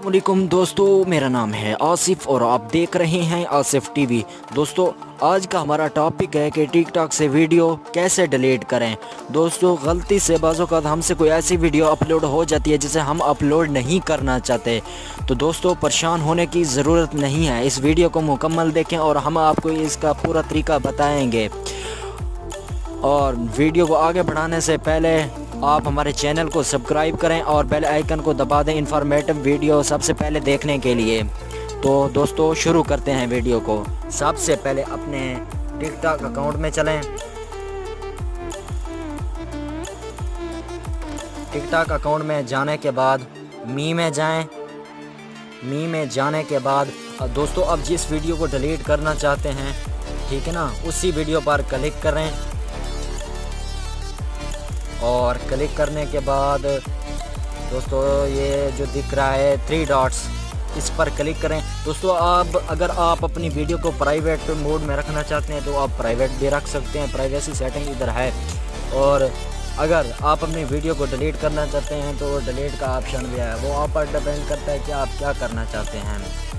वालेकुम दोस्तों, मेरा नाम है आसिफ और आप देख रहे हैं आसिफ टीवी। दोस्तों, आज का हमारा टॉपिक है कि टिकटॉक से वीडियो कैसे डिलीट करें। दोस्तों, गलती से बाज़ों का हमसे कोई ऐसी वीडियो अपलोड हो जाती है जिसे हम अपलोड नहीं करना चाहते, तो दोस्तों परेशान होने की ज़रूरत नहीं है। इस वीडियो को मुकम्मल देखें और हम आपको इसका पूरा तरीका बताएंगे। और वीडियो को आगे बढ़ाने से पहले आप हमारे चैनल को सब्सक्राइब करें और बेल आइकन को दबा दें इन्फॉर्मेटिव वीडियो सबसे पहले देखने के लिए। तो दोस्तों शुरू करते हैं वीडियो को। सबसे पहले अपने टिकटॉक अकाउंट में चलें। टिकटॉक अकाउंट में जाने के बाद मी में जाएं। मी में जाने के बाद दोस्तों अब जिस वीडियो को डिलीट करना चाहते हैं, ठीक है ना, उसी वीडियो पर क्लिक करें। और क्लिक करने के बाद दोस्तों ये जो दिख रहा है 3 डॉट्स, इस पर क्लिक करें। दोस्तों आप अगर आप अपनी वीडियो को प्राइवेट मोड में रखना चाहते हैं तो आप प्राइवेट भी रख सकते हैं, प्राइवेसी सेटिंग इधर है। और अगर आप अपनी वीडियो को डिलीट करना चाहते हैं तो डिलीट का ऑप्शन भी है, वो आप पर डिपेंड करता है कि आप क्या करना चाहते हैं।